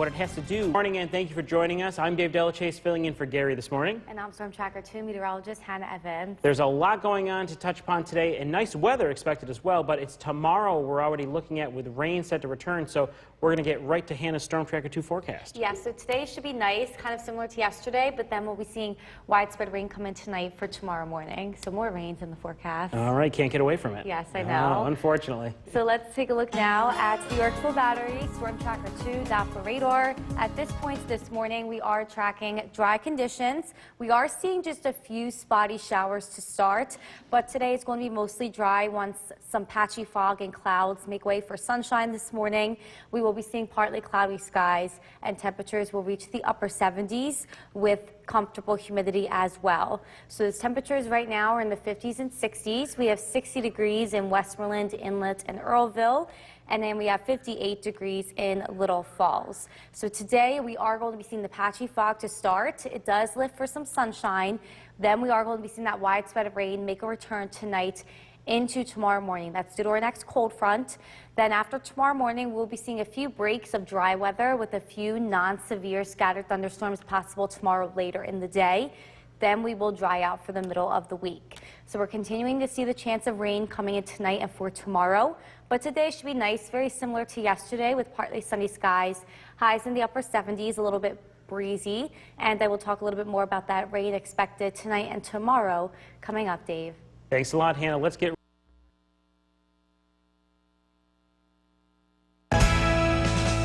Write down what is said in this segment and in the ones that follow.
what it has to do. Good morning, and thank you for joining us. I'm Dave Delachase, filling in for Gary this morning. And I'm Storm Tracker 2 meteorologist Hannah Evans. There's a lot going on to touch upon today, and nice weather expected as well, but it's tomorrow we're already looking at with rain set to return, so we're going to get right to Hannah's Storm Tracker 2 forecast. Yeah, so today should be nice, kind of similar to yesterday, but then we'll be seeing widespread rain come in tonight for tomorrow morning. So more rains in the forecast. All right, can't get away from it. Yes, I know. Oh, unfortunately. So let's take a look now at the Yorksville Battery, Storm Tracker 2 Doppler radar. At this point this morning, we are tracking dry conditions. We are seeing just a few spotty showers to start, but today it's going to be mostly dry once some patchy fog and clouds make way for sunshine this morning. We will be seeing partly cloudy skies, and temperatures will reach the upper 70s with comfortable humidity as well. So those temperatures right now are in the 50s and 60s. We have 60 degrees in Westmoreland, Inlet, and Earlville, and then we have 58 degrees in Little Falls. So today we are going to be seeing the patchy fog to start. It does lift for some sunshine. Then we are going to be seeing that widespread rain make a return tonight into tomorrow morning. That's due to our next cold front. Then after tomorrow morning, we'll be seeing a few breaks of dry weather with a few non-severe scattered thunderstorms possible tomorrow later in the day. Then we will dry out for the middle of the week. So we're continuing to see the chance of rain coming in tonight and for tomorrow. But today should be nice, very similar to yesterday with partly sunny skies, highs in the upper 70s, a little bit breezy. And I will talk a little bit more about that rain expected tonight and tomorrow coming up, Dave. Thanks a lot, Hannah. Let's get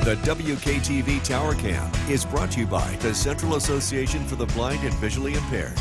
The WKTV Tower Cam is brought to you by the Central Association for the Blind and Visually Impaired.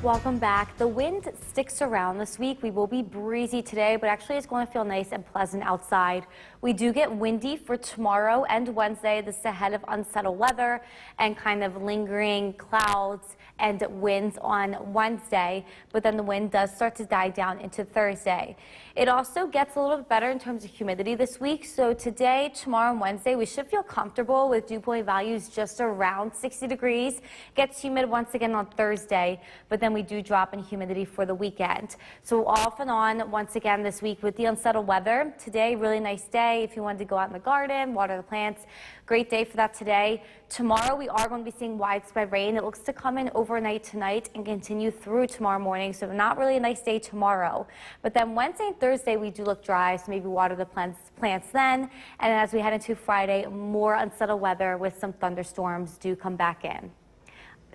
Welcome back. The wind sticks around this week. We will be breezy today, but actually it's going to feel nice and pleasant outside. We do get windy for tomorrow and Wednesday. This is ahead of unsettled weather and kind of lingering clouds and winds on Wednesday, but then the wind does start to die down into Thursday. It also gets a little bit better in terms of humidity this week. So today, tomorrow, and Wednesday, we should feel comfortable with dew point values just around 60 degrees. Gets humid once again on Thursday, but then we do drop in humidity for the weekend. So off and on once again this week with the unsettled weather. Today, really nice day if you wanted to go out in the garden, water the plants. Great day for that today. Tomorrow, we are going to be seeing widespread rain. It looks to come in overnight tonight and continue through tomorrow morning. So not really a nice day tomorrow. But then Wednesday and Thursday, we do look dry, so maybe water the plants then. And then as we head into Friday, more unsettled weather with some thunderstorms do come back in.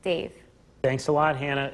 Dave. Thanks a lot, Hannah.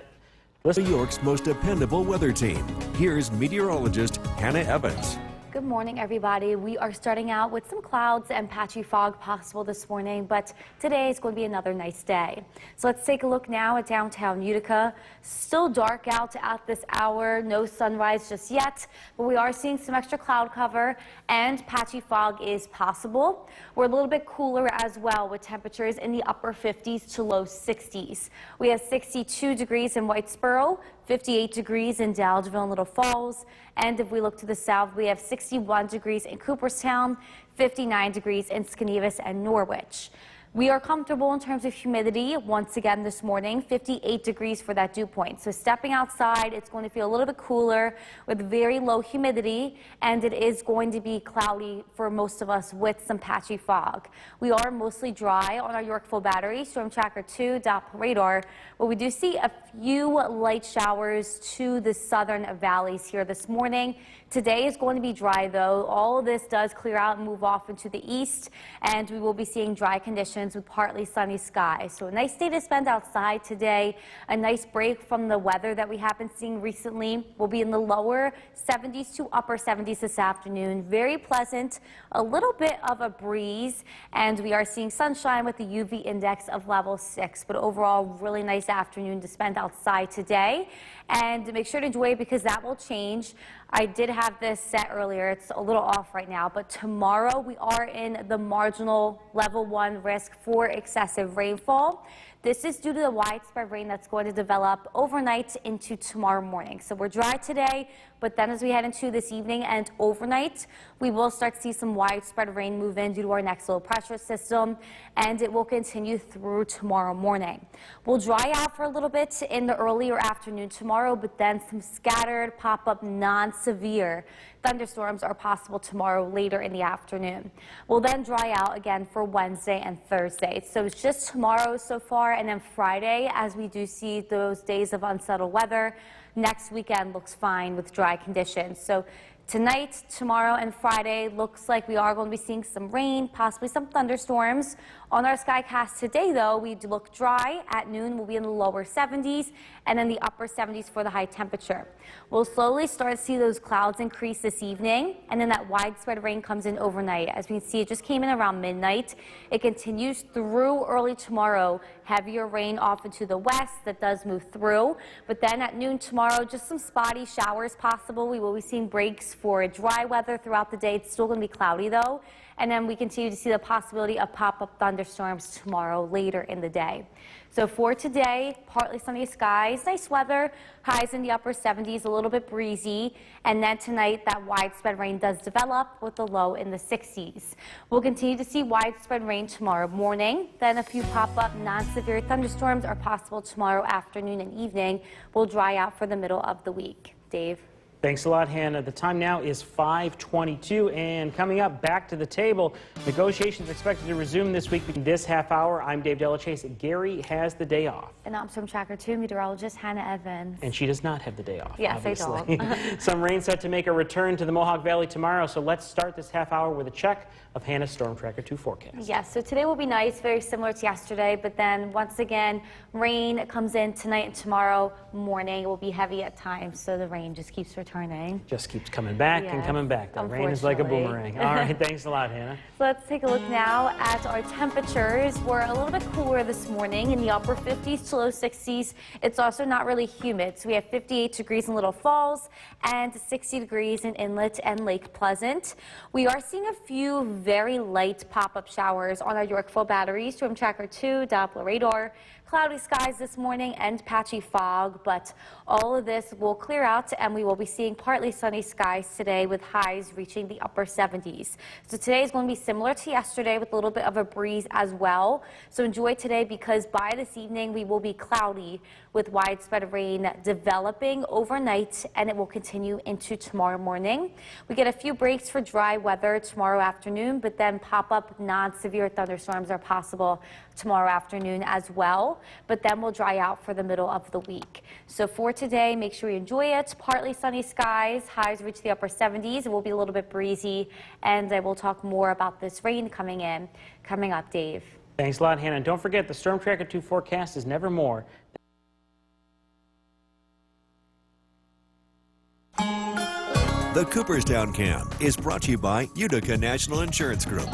New York's most dependable weather team. Here's meteorologist Hannah Evans. Good morning, everybody. We are starting out with some clouds and patchy fog possible this morning, but today is going to be another nice day. So let's take a look now at downtown Utica. Still dark out at this hour, no sunrise just yet, but we are seeing some extra cloud cover and patchy fog is possible. We're a little bit cooler as well with temperatures in the upper 50s to low 60s. We have 62 degrees in Whitesboro, 58 degrees in Dalledgeville and Little Falls, and if we look to the south, we have 61 degrees in Cooperstown, 59 degrees in Skanevis and Norwich. We are comfortable in terms of humidity once again this morning, 58 degrees for that dew point. So stepping outside, it's going to feel a little bit cooler with very low humidity, and it is going to be cloudy for most of us with some patchy fog. We are mostly dry on our Yorkville Battery, Storm Tracker 2 Doppler radar, but we do see a few light showers to the southern valleys here this morning. Today is going to be dry though. All of this does clear out and move off into the east, and we will be seeing dry conditions with partly sunny skies. So a nice day to spend outside today. A nice break from the weather that we have been seeing recently. We'll be in the lower 70s to upper 70s this afternoon. Very pleasant, a little bit of a breeze, and we are seeing sunshine with the UV index of level 6. But overall, really nice afternoon to spend outside today. And make sure to enjoy it because that will change. I did have this set earlier. It's a little off right now, but tomorrow we are in the marginal level 1 risk for excessive rainfall. This is due to the widespread rain that's going to develop overnight into tomorrow morning. So we're dry today, but then as we head into this evening and overnight, we will start to see some widespread rain move in due to our next low pressure system, and it will continue through tomorrow morning. We'll dry out for a little bit in the earlier afternoon tomorrow, but then some scattered pop-up non non-severe thunderstorms are possible tomorrow later in the afternoon. We'll then dry out again for Wednesday and Thursday. So it's just tomorrow so far, and then Friday as we do see those days of unsettled weather. Next weekend looks fine with dry conditions. So tonight, tomorrow, and Friday looks like we are going to be seeing some rain, possibly some thunderstorms. On our skycast today, though, we look dry. At noon, we'll be in the lower 70s and in the upper 70s for the high temperature. We'll slowly start to see those clouds increase this evening, and then that widespread rain comes in overnight. As we can see, it just came in around midnight. It continues through early tomorrow. Heavier rain off into the west that does move through. But then at noon tomorrow, just some spotty showers possible. We will be seeing breaks for dry weather throughout the day. It's still going to be cloudy, though. And then we continue to see the possibility of pop-up thunderstorms tomorrow later in the day. So for today, partly sunny skies, nice weather, highs in the upper 70s, a little bit breezy. And then tonight, that widespread rain does develop with a low in the 60s. We'll continue to see widespread rain tomorrow morning. Then a few pop-up non-severe thunderstorms are possible tomorrow afternoon and evening. Will dry out for the middle of the week. Dave. Thanks a lot, Hannah. The time now is 5:22, and coming up, back to the table. Negotiations expected to resume this week. In this half hour, I'm Dave Delachase. Gary has the day off. And I'm Storm Tracker 2 meteorologist Hannah Evans. And she does not have the day off, yes, obviously. I don't. Some rain set to make a return to the Mohawk Valley tomorrow, so let's start this half hour with a check of Hannah's Storm Tracker 2 forecast. Yes, so today will be nice, very similar to yesterday, but then once again, rain comes in tonight and tomorrow morning. It will be heavy at times, so the rain just keeps returning. Just keeps coming back and Yes, coming back. The rain is like a boomerang. All right, thanks a lot, Hannah. Let's take a look now at our temperatures. We're a little bit cooler this morning in the upper 50s to low 60s. It's also not really humid. So we have 58 degrees in Little Falls and 60 degrees in Inlet and Lake Pleasant. We are seeing a few very light pop-up showers on our Yorkville batteries, Storm Tracker 2, Doppler radar. Cloudy skies this morning and patchy fog, but all of this will clear out and we will be seeing partly sunny skies today with highs reaching the upper 70s. So today is going to be similar to yesterday with a little bit of a breeze as well. So enjoy today because by this evening we will be cloudy with widespread rain developing overnight and it will continue into tomorrow morning. We get a few breaks for dry weather tomorrow afternoon, but then pop-up non-severe thunderstorms are possible tomorrow afternoon as well. But then we'll dry out for the middle of the week. So for today, make sure you enjoy it. Partly sunny skies, highs reach the upper 70s. It will be a little bit breezy, and I will talk more about this rain coming in. Coming up, Dave. Thanks a lot, Hannah. And don't forget, the Storm Tracker 2 forecast is never more. The Cooperstown Cam is brought to you by Utica National Insurance Group.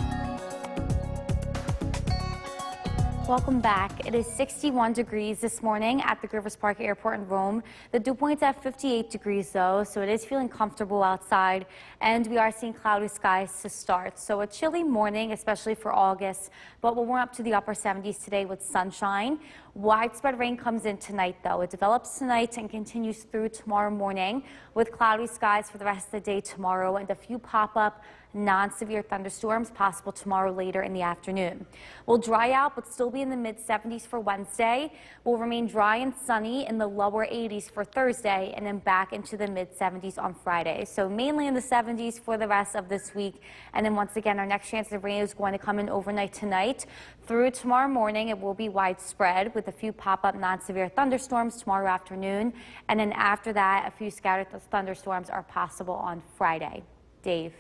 Welcome back. It is 61 degrees this morning at the Rivers Park Airport in Rome. The dew point's at 58 degrees though, so it is feeling comfortable outside and we are seeing cloudy skies to start. So a chilly morning, especially for August, but we'll warm up to the upper 70s today with sunshine. Widespread rain comes in tonight though. It develops tonight and continues through tomorrow morning with cloudy skies for the rest of the day tomorrow and a few pop-up non-severe thunderstorms possible tomorrow later in the afternoon. We'll dry out but still be in the mid-70s for Wednesday. We'll remain dry and sunny in the lower 80s for Thursday and then back into the mid-70s on Friday. So mainly in the 70s for the rest of this week. And then once again, our next chance of rain is going to come in overnight tonight. Through tomorrow morning, it will be widespread with a few pop-up non-severe thunderstorms tomorrow afternoon. And then after that, a few scattered thunderstorms are possible on Friday. Dave.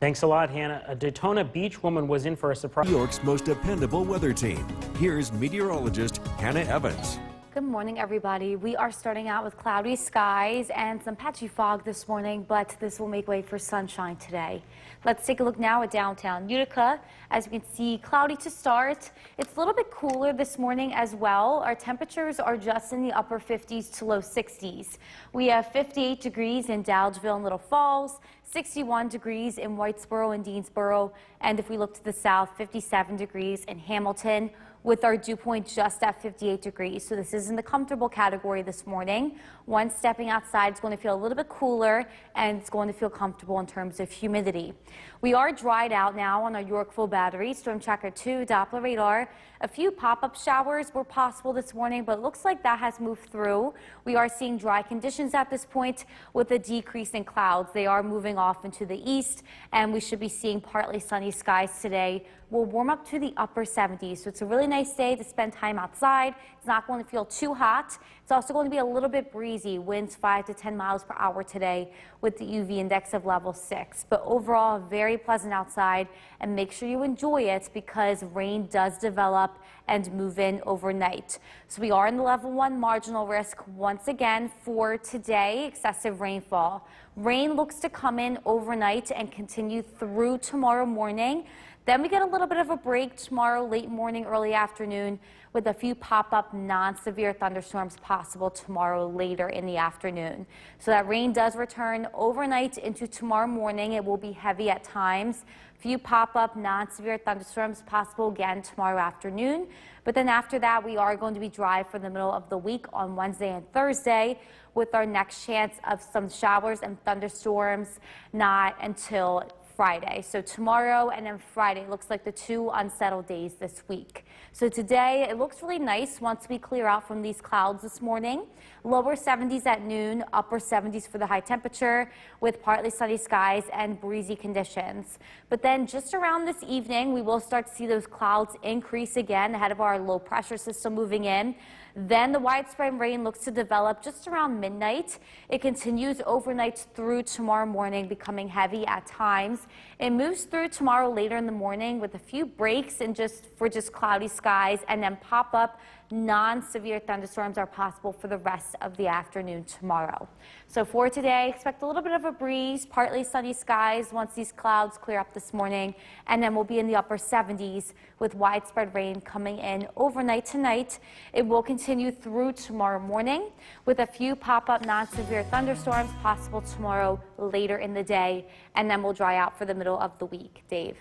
Thanks a lot, Hannah. A Daytona Beach woman was in for a surprise. New York's most dependable weather team. Here's meteorologist Hannah Evans. Good morning, everybody. We are starting out with cloudy skies and some patchy fog this morning, but this will make way for sunshine today. Let's take a look now at downtown Utica. As you can see, cloudy to start. It's a little bit cooler this morning as well. Our temperatures are just in the upper 50s to low 60s. We have 58 degrees in Dowdesville and Little Falls, 61 degrees in Whitesboro and Deansboro. And if we look to the south, 57 degrees in Hamilton, with our dew point just at 58 degrees. So this is in the comfortable category this morning. Once stepping outside, it's going to feel a little bit cooler and it's going to feel comfortable in terms of humidity. We are dried out now on our Yorkville battery, Storm Tracker 2, Doppler radar. A few pop-up showers were possible this morning, but it looks like that has moved through. We are seeing dry conditions at this point with a decrease in clouds. They are moving off into the east, and we should be seeing partly sunny skies today. We'll warm up to the upper 70s, so it's a really nice day to spend time outside. It's not going to feel too hot. It's also going to be a little bit breezy, winds 5 to 10 miles per hour today with the UV index of level 6. But overall, very pleasant outside, and make sure you enjoy it because rain does develop and move in overnight. So we are in the level 1 marginal risk once again for today, excessive rainfall. Rain looks to come in overnight and continue through tomorrow morning. Then we get a little bit of a break tomorrow, late morning, early afternoon, with a few pop-up non-severe thunderstorms possible tomorrow later in the afternoon. So that rain does return overnight into tomorrow morning. It will be heavy at times. Few pop-up non-severe thunderstorms possible again tomorrow afternoon. But then after that, we are going to be dry for the middle of the week on Wednesday and Thursday, with our next chance of some showers and thunderstorms not until Friday. So tomorrow and then Friday looks like the two unsettled days this week. So today it looks really nice once we clear out from these clouds this morning. Lower 70s at noon, upper 70s for the high temperature with partly sunny skies and breezy conditions. But then just around this evening, we will start to see those clouds increase again ahead of our low pressure system moving in. Then the widespread rain looks to develop just around midnight. It continues overnight through tomorrow morning, becoming heavy at times. It moves through tomorrow later in the morning with a few breaks and just cloudy skies, and then pop up non-severe thunderstorms are possible for the rest of the afternoon tomorrow. So for today, expect a little bit of a breeze, partly sunny skies once these clouds clear up this morning, and then we'll be in the upper 70s with widespread rain coming in overnight tonight. It will continue through tomorrow morning with a few pop-up non-severe thunderstorms possible tomorrow later in the day, and then we'll dry out for the middle of the week. Dave.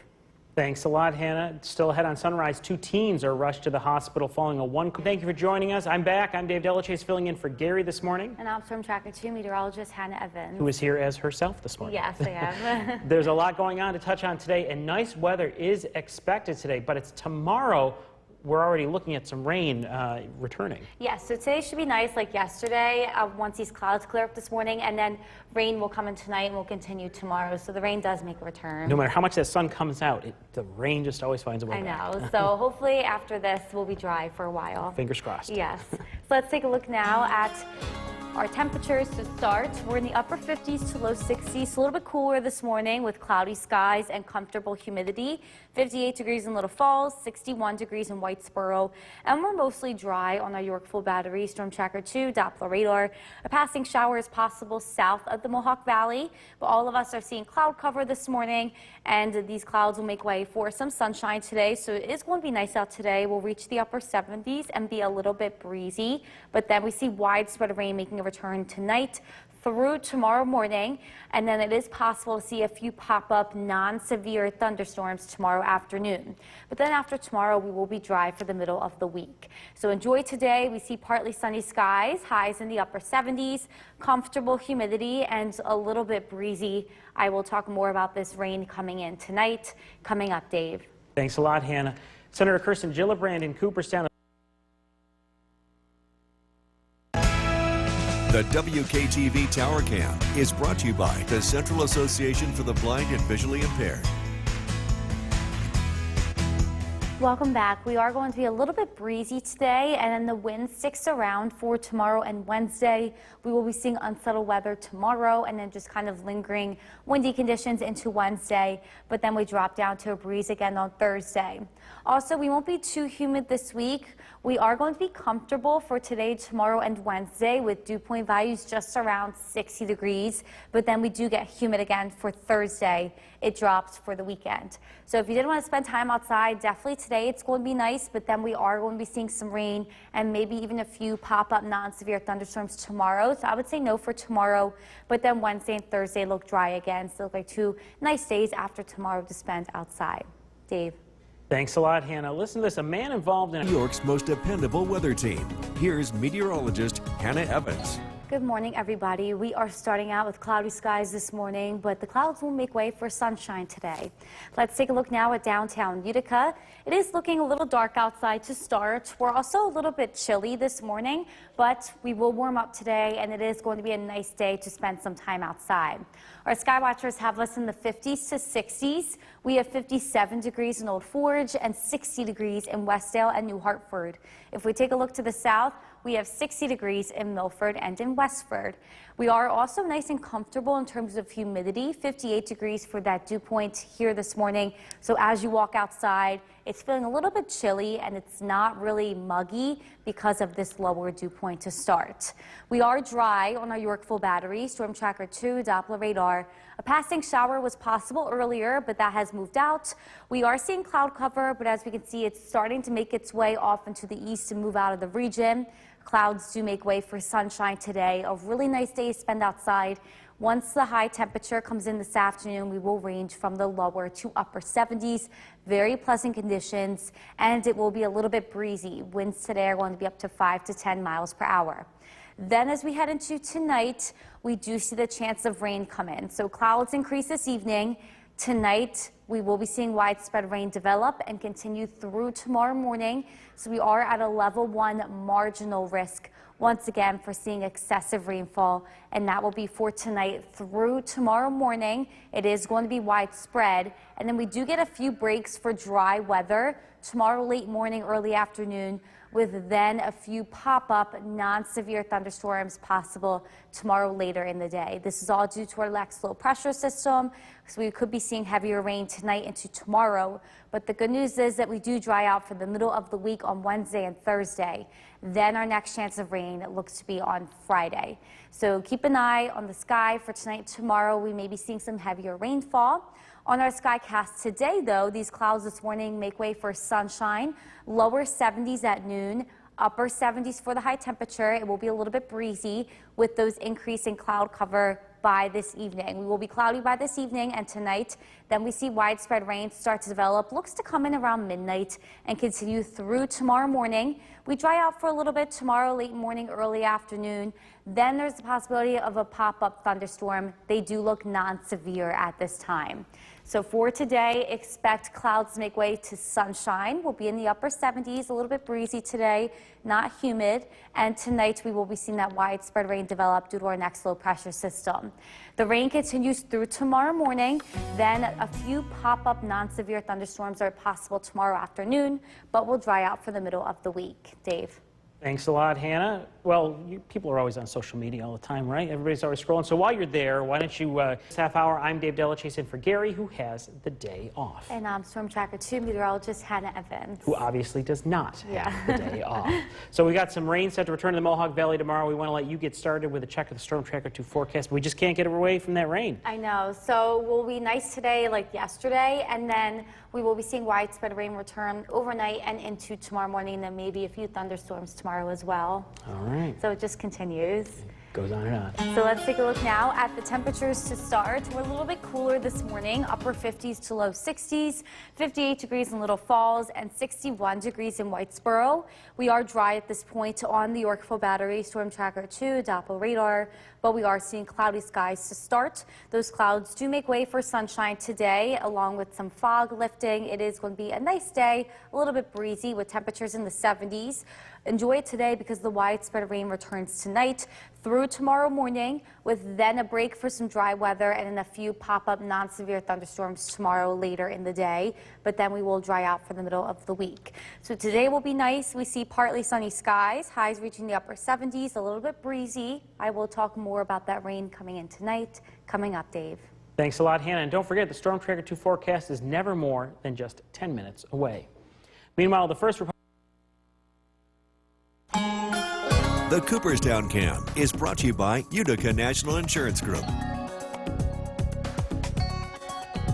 Thanks a lot, Hannah. Still ahead on Sunrise, 2 teens are rushed to the hospital following a one. Thank you for joining us. I'm back. I'm Dave Delachaise filling in for Gary this morning. And I'm Storm Tracker 2 meteorologist Hannah Evans. Who is here as herself this morning. Yes, I am. There's a lot going on to touch on today, and nice weather is expected today, but it's tomorrow. We're already looking at some rain returning. Yes, so today should be nice like yesterday once these clouds clear up this morning, and then rain will come in tonight and will continue tomorrow. So the rain does make a return. No matter how much the sun comes out, the rain just always finds a way I back. know. So hopefully after this we'll be dry for a while. Fingers crossed. Yes. So let's take a look now at our temperatures to start. We're in the upper 50s to low 60s, so a little bit cooler this morning with cloudy skies and comfortable humidity. 58 degrees in Little Falls, 61 degrees in Whitesboro, and we're mostly dry on our Yorkville battery, Storm Tracker 2, Doppler radar. A passing shower is possible south of the Mohawk Valley, but all of us are seeing cloud cover this morning, and these clouds will make way for some sunshine today, so it is going to be nice out today. We'll reach the upper 70s and be a little bit breezy, but then we see widespread rain making a return tonight through tomorrow morning, and then it is possible to see a few pop-up non-severe thunderstorms tomorrow afternoon. But then after tomorrow, we will be dry for the middle of the week. So enjoy today. We see partly sunny skies, highs in the upper 70s, comfortable humidity, and a little bit breezy. I will talk more about this rain coming in tonight. Coming up, Dave. Thanks a lot, Hannah. Senator Kirsten Gillibrand in Cooperstown. The WKTV Tower Cam is brought to you by the Central Association for the Blind and Visually Impaired. Welcome back. We are going to be a little bit breezy today, and then the wind sticks around for tomorrow and Wednesday. We will be seeing unsettled weather tomorrow, and then just kind of lingering windy conditions into Wednesday, but then we drop down to a breeze again on Thursday. Also, we won't be too humid this week. We are going to be comfortable for today, tomorrow, and Wednesday with dew point values just around 60 degrees, but then we do get humid again for Thursday. It drops for the weekend. So if you didn't want to spend time outside, definitely today today it's going to be nice, but then we are going to be seeing some rain and maybe even a few pop-up non-severe thunderstorms tomorrow. So I would say no for tomorrow, but then Wednesday and Thursday look dry again. So look like 2 nice days after tomorrow to spend outside. Dave. Thanks a lot, Hannah. Listen to this. A man involved in New York's most dependable weather team. Here's meteorologist Hannah Evans. Good morning, everybody. We are starting out with cloudy skies this morning, but the clouds will make way for sunshine today. Let's take a look now at downtown Utica. It is looking a little dark outside to start. We're also a little bit chilly this morning, but we will warm up today, and it is going to be a nice day to spend some time outside. Our sky watchers have us in the 50s to 60s. We have 57 degrees in Old Forge and 60 degrees in Westdale and New Hartford. If we take a look to the south, we have 60 degrees in Milford and in Westford. We are also nice and comfortable in terms of humidity, 58 degrees for that dew point here this morning. So as you walk outside, it's feeling a little bit chilly and it's not really muggy because of this lower dew point to start. We are dry on our Yorkville battery, Storm Tracker 2, Doppler radar. A passing shower was possible earlier, but that has moved out. We are seeing cloud cover, but as we can see, it's starting to make its way off into the east and move out of the region. Clouds do make way for sunshine today. A really nice day to spend outside. Once the high temperature comes in this afternoon, we will range from the lower to upper 70s. Very pleasant conditions, and it will be a little bit breezy. Winds today are going to be up to 5 to 10 miles per hour. Then as we head into tonight, we do see the chance of rain come in. So clouds increase this evening. Tonight, we will be seeing widespread rain develop and continue through tomorrow morning. So we are at a level 1 marginal risk once again for seeing excessive rainfall, and that will be for tonight through tomorrow morning. It is going to be widespread, and then we do get a few breaks for dry weather tomorrow late morning, early afternoon, with then a few pop-up non-severe thunderstorms possible tomorrow later in the day. This is all due to our lax low pressure system, so we could be seeing heavier rain tonight into tomorrow. But the good news is that we do dry out for the middle of the week on Wednesday and Thursday. Then our next chance of rain looks to be on Friday. So keep an eye on the sky for tonight and tomorrow. We may be seeing some heavier rainfall. On our skycast today, though, these clouds this morning make way for sunshine, lower 70s at noon, upper 70s for the high temperature. It will be a little bit breezy with those increasing cloud cover by this evening. We will be cloudy by this evening and tonight. Then we see widespread rain start to develop. Looks to come in around midnight and continue through tomorrow morning. We dry out for a little bit tomorrow late morning, early afternoon. Then there's the possibility of a pop-up thunderstorm. They do look non-severe at this time. So for today, expect clouds to make way to sunshine. We'll be in the upper 70s, a little bit breezy today, not humid. And tonight we will be seeing that widespread rain develop due to our next low pressure system. The rain continues through tomorrow morning. Then a few pop-up non-severe thunderstorms are possible tomorrow afternoon, but will dry out for the middle of the week. Dave. Thanks a lot, Hannah. Well, people are always on social media all the time, right? Everybody's always scrolling. So while you're there, why don't you, this half hour, I'm Dave Delachase in for Gary, who has the day off. And I'm Storm Tracker 2 meteorologist Hannah Evans. Who obviously does not have the day off. So we got some rain set to return to the Mohawk Valley tomorrow. We want to let you get started with a check of the Storm Tracker 2 forecast, but we just can't get away from that rain. I know. So we'll be nice today like yesterday, and then we will be seeing widespread rain return overnight and into tomorrow morning, and then maybe a few thunderstorms tomorrow as well. All right. So it just continues. Goes on and on. So let's take a look now at the temperatures to start. We're a little bit cooler this morning, upper 50s to low 60s, 58 degrees in Little Falls and 61 degrees in Whitesboro. We are dry at this point on the Yorkville battery, Storm Tracker 2, Doppler radar, but we are seeing cloudy skies to start. Those clouds do make way for sunshine today, along with some fog lifting. It is going to be a nice day, a little bit breezy with temperatures in the 70s. Enjoy it today because the widespread rain returns tonight through tomorrow morning, with then a break for some dry weather and then a few pop-up non-severe thunderstorms tomorrow later in the day, but then we will dry out for the middle of the week. So today will be nice. We see partly sunny skies, highs reaching the upper 70s, a little bit breezy. I will talk more about that rain coming in tonight. Coming up, Dave. Thanks a lot, Hannah. And don't forget, the Storm Tracker 2 forecast is never more than just 10 minutes away. Meanwhile, the first The Cooperstown Cam is brought to you by Utica National Insurance Group.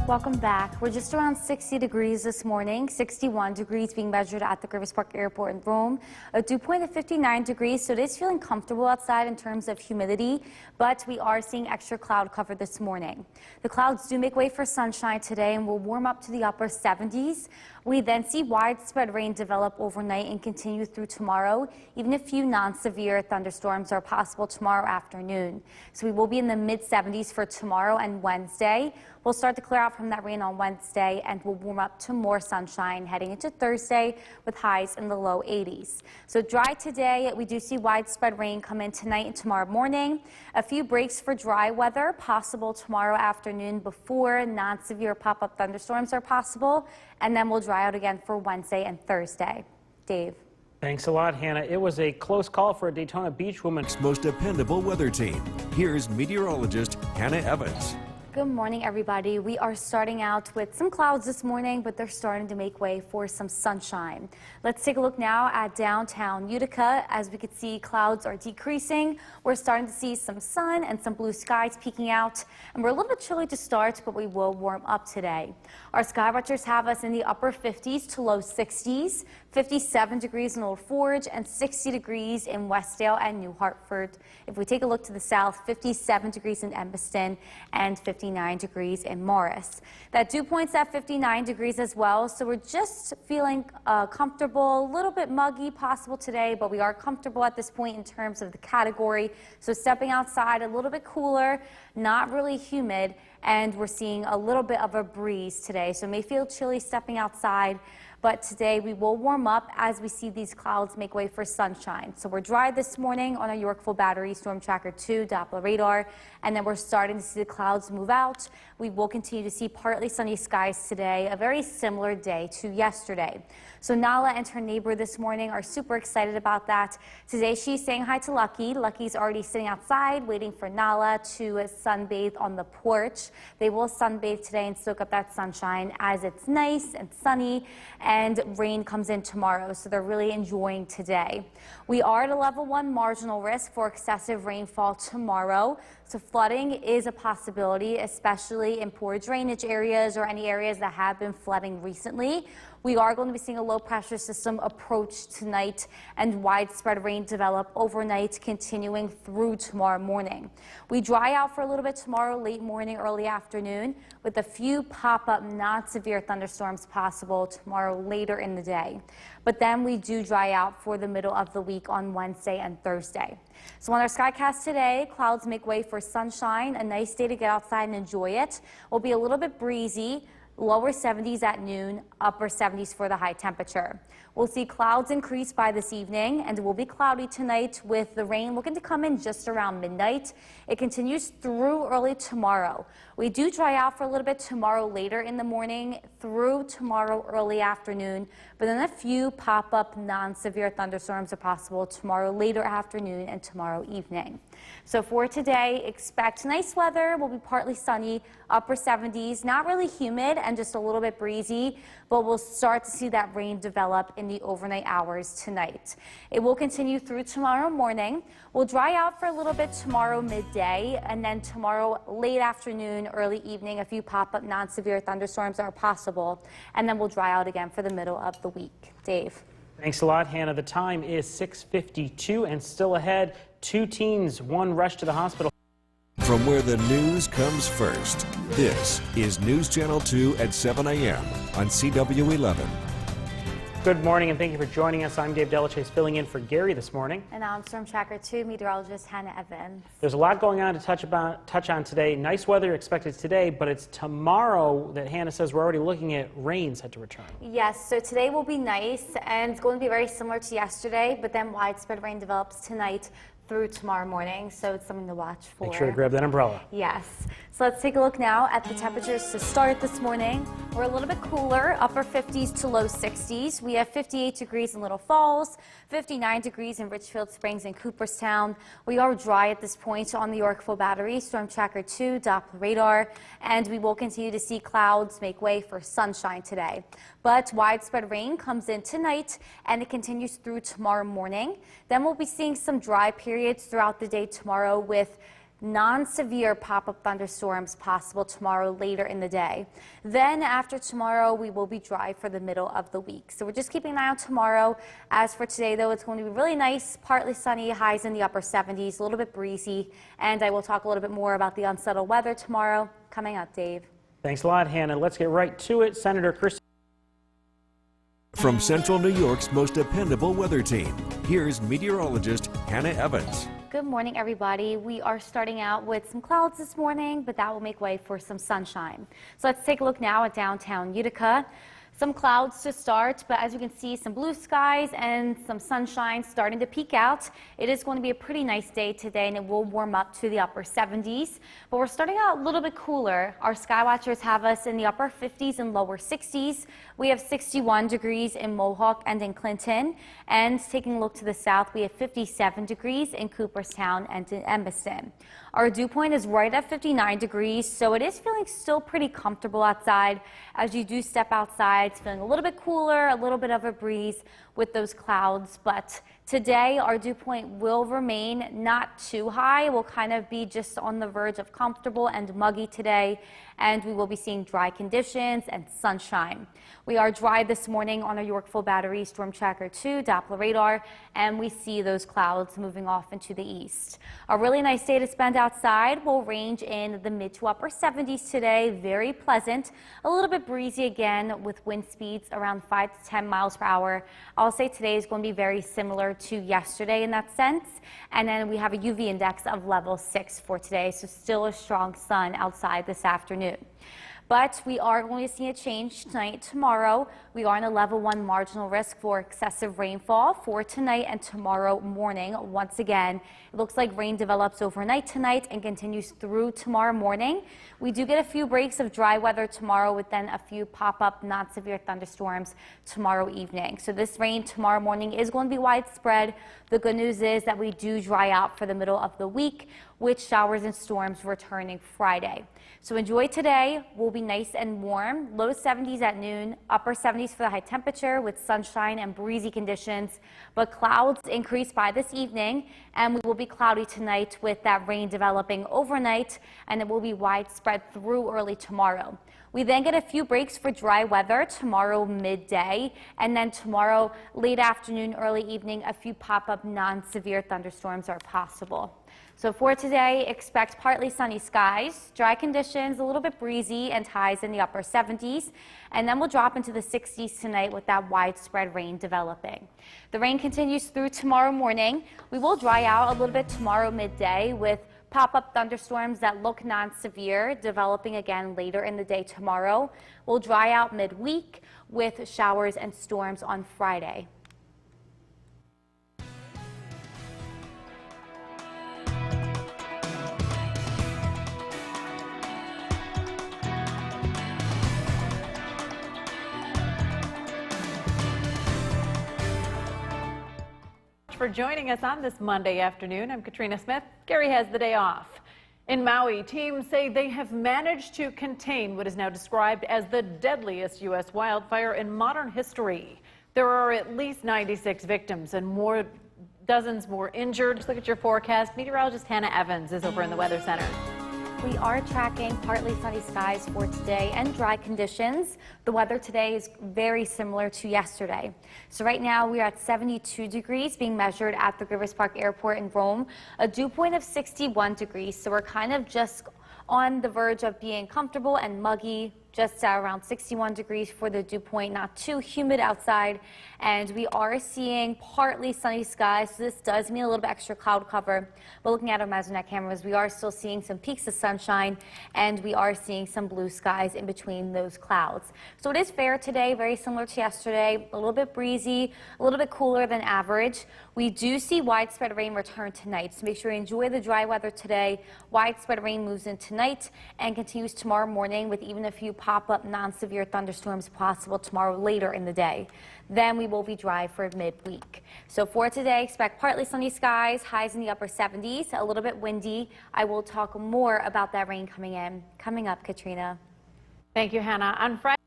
Welcome back. We're just around 60 degrees this morning, 61 degrees being measured at the Rivers Park Airport in Rome. A dew point of 59 degrees, so it is feeling comfortable outside in terms of humidity, but we are seeing extra cloud cover this morning. The clouds do make way for sunshine today and will warm up to the upper 70s. We then see widespread rain develop overnight and continue through tomorrow. Even a few non-severe thunderstorms are possible tomorrow afternoon. So we will be in the mid-70s for tomorrow and Wednesday. We'll start to clear out from that rain on Wednesday and we'll warm up to more sunshine heading into Thursday with highs in the low 80s. So dry today. We do see widespread rain come in tonight and tomorrow morning. A few breaks for dry weather possible tomorrow afternoon before non-severe pop-up thunderstorms are possible. And then we'll dry out again for Wednesday and Thursday. Dave. Thanks a lot, Hannah. It was a close call for a Daytona Beach woman. Most dependable weather team. Here's meteorologist Hannah Evans. Good morning, everybody. We are starting out with some clouds this morning, but they're starting to make way for some sunshine. Let's take a look now at downtown Utica. As we can see, clouds are decreasing. We're starting to see some sun and some blue skies peeking out. And we're a little bit chilly to start, but we will warm up today. Our sky watchers have us in the upper 50s to low 60s, 57 degrees in Old Forge and 60 degrees in Westdale and New Hartford. If we take a look to the south, 57 degrees in Edmiston and 59 degrees in Morris. That dew point's at 59 degrees as well, so we're just feeling comfortable, a little bit muggy possible today, but we are comfortable at this point in terms of the category. So stepping outside a little bit cooler, not really humid, and we're seeing a little bit of a breeze today. So it may feel chilly stepping outside, but today we will warm up as we see these clouds make way for sunshine. So we're dry this morning on our Yorkville Battery Storm Tracker 2 Doppler radar, and then we're starting to see the clouds move out. We will continue to see partly sunny skies today, a very similar day to yesterday. So Nala and her neighbor this morning are super excited about that. Today she's saying hi to Lucky. Lucky's already sitting outside waiting for Nala to sunbathe on the porch. They will sunbathe today and soak up that sunshine as it's nice and sunny, and rain comes in tomorrow, so they're really enjoying today. We are at a level 1 marginal risk for excessive rainfall tomorrow, so flooding is a possibility, especially in poor drainage areas or any areas that have been flooding recently. We are going to be seeing a low pressure system approach tonight and widespread rain develop overnight, continuing through tomorrow morning. We dry out for a little bit tomorrow, late morning, early afternoon, with a few pop-up non-severe thunderstorms possible tomorrow later in the day. But then we do dry out for the middle of the week on Wednesday and Thursday. So on our Skycast today, clouds make way for sunshine, a nice day to get outside and enjoy it. Will be a little bit breezy. Lower 70s at noon, upper 70s for the high temperature. We'll see clouds increase by this evening, and it will be cloudy tonight with the rain looking to come in just around midnight. It continues through early tomorrow. We do dry out for a little bit tomorrow later in the morning through tomorrow early afternoon, but then a few pop-up non-severe thunderstorms are possible tomorrow later afternoon and tomorrow evening. So for today, expect nice weather. Will be partly sunny, upper 70s, not really humid and just a little bit breezy, but we'll start to see that rain develop in the overnight hours tonight. It will continue through tomorrow morning. We'll dry out for a little bit tomorrow midday, and then tomorrow late afternoon, early evening, a few pop-up non-severe thunderstorms are possible, and then we'll dry out again for the middle of the week. Dave. Thanks a lot, Hannah. The time is 6:52 and still ahead. 2 teens, 1 rushed to the hospital. From where the news comes first, this is News Channel 2 at 7 a.m. on CW11. Good morning and thank you for joining us. I'm Dave Delachase filling in for Gary this morning. And I'm Storm Tracker 2 meteorologist Hannah Evans. There's a lot going on to touch on today. Nice weather expected today, but it's tomorrow that Hannah says we're already looking at rain set to return. Yes, so today will be nice and it's going to be very similar to yesterday, but then widespread rain develops tonight through tomorrow morning, so it's something to watch for. Make sure to grab that umbrella. Yes. So let's take a look now at the temperatures to start this morning. We're a little bit cooler, upper 50s to low 60s. We have 58 degrees in Little Falls, 59 degrees in Richfield Springs and Cooperstown. We are dry at this point on the Yorkville Battery Storm Tracker 2 Doppler radar, and we will continue to see clouds make way for sunshine today. But widespread rain comes in tonight, and it continues through tomorrow morning. Then we'll be seeing some dry periods throughout the day tomorrow with non-severe pop-up thunderstorms possible tomorrow later in the day. Then after tomorrow, we will be dry for the middle of the week. So we're just keeping an eye on tomorrow. As for today, though, it's going to be really nice, partly sunny, highs in the upper 70s, a little bit breezy. And I will talk a little bit more about the unsettled weather tomorrow coming up, Dave. Thanks a lot, Hannah. Let's get right to it. Senator Chris. From Central New York's most dependable weather team, here's meteorologist Hannah Evans. Good morning, everybody. We are starting out with some clouds this morning, but that will make way for some sunshine. So let's take a look now at downtown Utica. Some clouds to start, but as you can see, some blue skies and some sunshine starting to peek out. It is going to be a pretty nice day today, and it will warm up to the upper 70s. But we're starting out a little bit cooler. Our sky watchers have us in the upper 50s and lower 60s. We have 61 degrees in Mohawk and in Clinton. And taking a look to the south, we have 57 degrees in Cooperstown and in Evanston. Our dew point is right at 59 degrees, so it is feeling still pretty comfortable outside. As you do step outside, it's feeling a little bit cooler, a little bit of a breeze with those clouds. But today, our dew point will remain not too high. We'll kind of be just on the verge of comfortable and muggy today, and we will be seeing dry conditions and sunshine. We are dry this morning on our Yorkville Battery Storm Tracker 2 Doppler radar, and we see those clouds moving off into the east. A really nice day to spend outside. Will range in the mid to upper 70s today. Very pleasant. A little bit breezy again with wind speeds around 5 to 10 miles per hour. I'll say today is going to be very similar to yesterday in that sense. And then we have a UV index of level 6 for today, so still a strong sun outside this afternoon. But we are going to see a change tonight, tomorrow. We are in a level 1 marginal risk for excessive rainfall for tonight and tomorrow morning. Once again, it looks like rain develops overnight tonight and continues through tomorrow morning. We do get a few breaks of dry weather tomorrow with then a few pop-up non-severe thunderstorms tomorrow evening. So this rain tomorrow morning is going to be widespread. The good news is that we do dry out for the middle of the week, with showers and storms returning Friday. So enjoy today. Will be nice and warm. Low 70s at noon, upper 70s for the high temperature with sunshine and breezy conditions. But clouds increase by this evening, and we will be cloudy tonight with that rain developing overnight, and it will be widespread through early tomorrow. We then get a few breaks for dry weather tomorrow midday, and then tomorrow late afternoon, early evening, a few pop-up non-severe thunderstorms are possible. So for today, expect partly sunny skies, dry conditions, a little bit breezy, and highs in the upper 70s. And then we'll drop into the 60s tonight with that widespread rain developing. The rain continues through tomorrow morning. We will dry out a little bit tomorrow midday with pop-up thunderstorms that look non-severe developing again later in the day tomorrow. We'll dry out midweek with showers and storms on Friday. For joining us on this Monday afternoon. I'm Katrina Smith. Gary has the day off. In Maui, teams say they have managed to contain what is now described as the deadliest U.S. wildfire in modern history. There are at least 96 victims and dozens more injured. Just look at your forecast. Meteorologist Hannah Evans is over in the Weather Center. We are tracking partly sunny skies for today and dry conditions. The weather today is very similar to yesterday. So right now we are at 72 degrees being measured at the Rivers Park Airport in Rome, a dew point of 61 degrees. So we're kind of just on the verge of being comfortable and muggy, just around 61 degrees for the dew point, not too humid outside. And we are seeing partly sunny skies, so this does mean a little bit extra cloud cover. But looking at our Mesonet cameras, we are still seeing some peaks of sunshine, and we are seeing some blue skies in between those clouds. So it is fair today, very similar to yesterday, a little bit breezy, a little bit cooler than average. We do see widespread rain return tonight, so make sure you enjoy the dry weather today. Widespread rain moves in tonight and continues tomorrow morning with even a few pop-up non-severe thunderstorms possible tomorrow later in the day. Then we will be dry for midweek. So for today, expect partly sunny skies, highs in the upper 70s, a little bit windy. I will talk more about that rain coming up, Katrina. Thank you, Hannah. On Friday.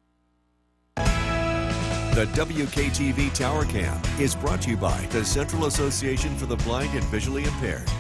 The WKTV Tower Cam is brought to you by the Central Association for the Blind and Visually Impaired.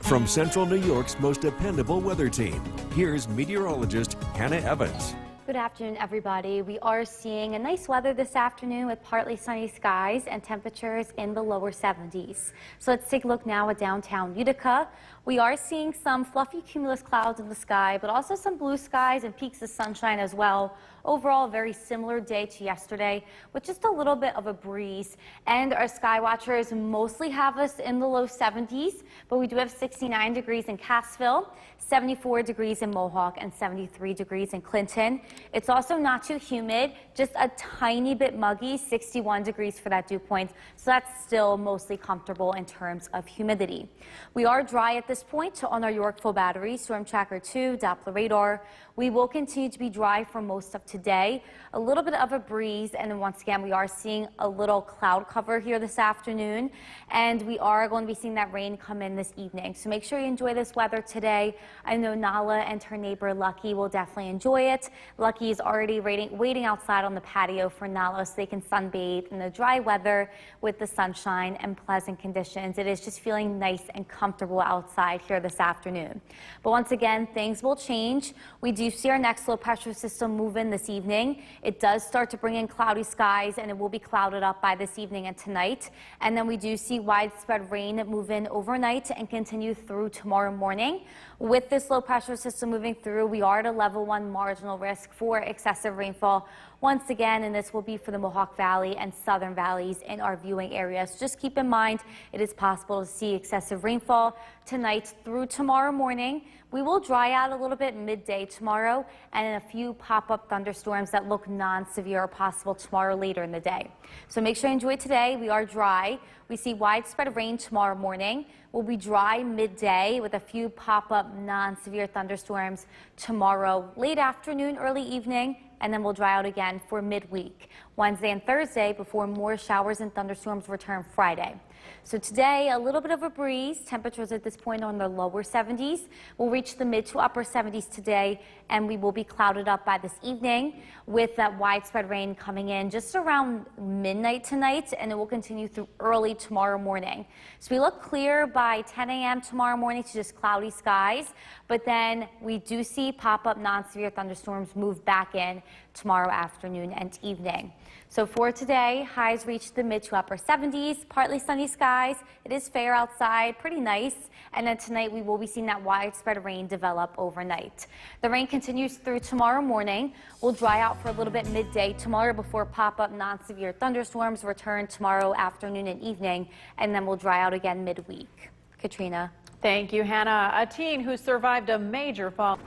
From Central New York's most dependable weather team, here's meteorologist Hannah Evans. Good afternoon, everybody. We are seeing a nice weather this afternoon with partly sunny skies and temperatures in the lower 70s. So let's take a look now at downtown Utica. We are seeing some fluffy cumulus clouds in the sky, but also some blue skies and peaks of sunshine as well. Overall, a very similar day to yesterday with just a little bit of a breeze. And our sky watchers mostly have us in the low 70s, but we do have 69 degrees in Cassville, 74 degrees in Mohawk, and 73 degrees in Clinton. It's also not too humid, just a tiny bit muggy, 61 degrees for that dew point. So that's still mostly comfortable in terms of humidity. We are dry at this point on our Yorkville battery, Storm Tracker 2, Doppler radar. We will continue to be dry for most of today. A little bit of a breeze, and then once again, we are seeing a little cloud cover here this afternoon, and we are going to be seeing that rain come in this evening. So make sure you enjoy this weather today. I know Nala and her neighbor Lucky will definitely enjoy it. Lucky is already waiting outside on the patio for Nala so they can sunbathe in the dry weather with the sunshine and pleasant conditions. It is just feeling nice and comfortable outside here this afternoon. But once again, things will change. We do see our next low pressure system move in this evening. It does start to bring in cloudy skies, and it will be clouded up by this evening and tonight. And then we do see widespread rain move in overnight and continue through tomorrow morning. With this low pressure system moving through, we are at a level 1 marginal risk for excessive rainfall once again, and this will be for the Mohawk Valley and southern valleys in our viewing areas. Just keep in mind it is possible to see excessive rainfall tonight through tomorrow morning. We will dry out a little bit midday tomorrow, and a few pop-up thunderstorms that look non-severe are possible tomorrow later in the day. So make sure you enjoy today. We are dry. We see widespread rain tomorrow morning. We'll be dry midday with a few pop-up non-severe thunderstorms tomorrow late afternoon, early evening, and then we'll dry out again for midweek, Wednesday and Thursday, before more showers and thunderstorms return Friday. So today, a little bit of a breeze. Temperatures at this point are in the lower 70s. We'll reach the mid to upper 70s today, and we will be clouded up by this evening with that widespread rain coming in just around midnight tonight, and it will continue through early tomorrow morning. So we look clear by 10 a.m. tomorrow morning to just cloudy skies, but then we do see pop-up non-severe thunderstorms move back in tomorrow afternoon and evening. So for today, highs reach the mid to upper 70s, partly sunny skies. It is fair outside, pretty nice. And then tonight we will be seeing that widespread rain develop overnight. The rain continues through tomorrow morning. We'll dry out for a little bit midday tomorrow before pop-up non-severe thunderstorms return tomorrow afternoon and evening, and then we'll dry out again midweek. Katrina. Thank you, Hannah. A teen who survived a major fall.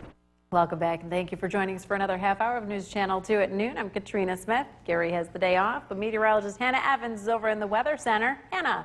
Welcome back, and thank you for joining us for another half hour of News Channel 2 at noon. I'm Katrina Smith. Gary has the day off, but meteorologist Hannah Evans is over in the Weather Center. Hannah.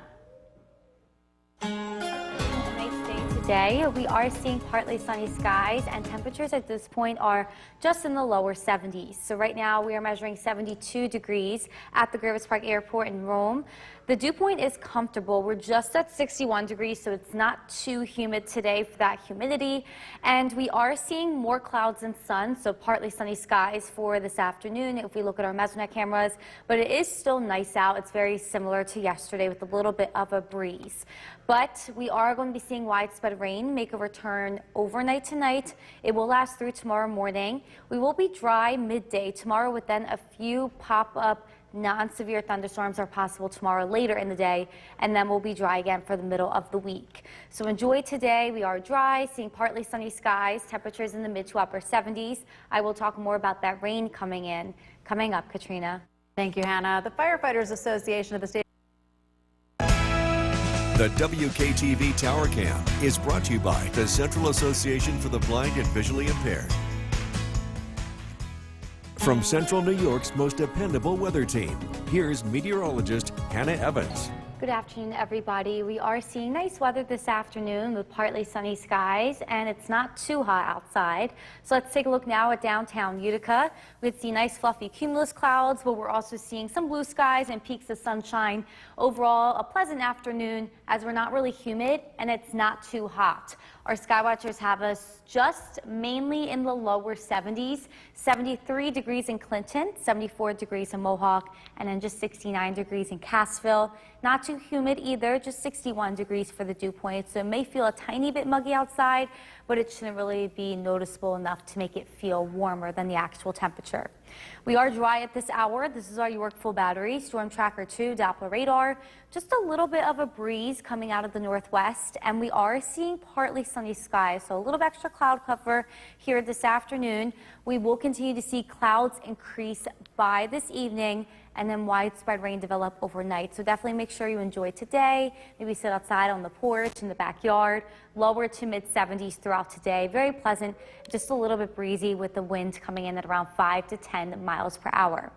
Today, we are seeing partly sunny skies, and temperatures at this point are just in the lower 70s. So right now we are measuring 72 degrees at the Gravis Park Airport in Rome. The dew point is comfortable. We're just at 61 degrees, so it's not too humid today for that humidity. And we are seeing more clouds than sun, so partly sunny skies for this afternoon if we look at our Mesonet cameras. But it is still nice out. It's very similar to yesterday with a little bit of a breeze. But we are going to be seeing widespread rain make a return overnight tonight. It will last through tomorrow morning. We will be dry midday tomorrow with then a few pop-up non-severe thunderstorms are possible tomorrow later in the day, and then we'll be dry again for the middle of the week. So enjoy today. We are dry, seeing partly sunny skies, temperatures in the mid to upper 70s. I will talk more about that rain coming up, Katrina. Thank you, Hannah. The Firefighters Association of the state. The WKTV Tower Cam is brought to you by the Central Association for the Blind and Visually Impaired. From Central New York's most dependable weather team, here's meteorologist Hannah Evans. Good afternoon, everybody. We are seeing nice weather this afternoon with partly sunny skies, and it's not too hot outside. So let's take a look now at downtown Utica. We see nice fluffy cumulus clouds, but we're also seeing some blue skies and peaks of sunshine. Overall, a pleasant afternoon as we're not really humid and it's not too hot. Our sky watchers have us just mainly in the lower 70s, 73 degrees in Clinton, 74 degrees in Mohawk, and then just 69 degrees in Cassville. Not too humid either, just 61 degrees for the dew point. So it may feel a tiny bit muggy outside, but it shouldn't really be noticeable enough to make it feel warmer than the actual temperature. We are dry at this hour. This is our York Full Battery, Storm Tracker 2, Doppler radar. Just a little bit of a breeze coming out of the northwest, and we are seeing partly sunny skies, so a little bit extra cloud cover here this afternoon. We will continue to see clouds increase by this evening, and then widespread rain develop overnight. So definitely make sure you enjoy today. Maybe sit outside on the porch, in the backyard. Lower to mid 70s throughout today. Very pleasant, just a little bit breezy with the wind coming in at around 5 to 10 miles per hour.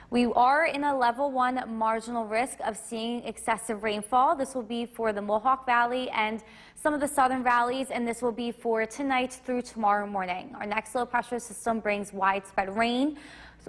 We are in a level 1 marginal risk of seeing excessive rainfall. This will be for the Mohawk Valley and some of the southern valleys, and this will be for tonight through tomorrow morning. Our next low pressure system brings widespread rain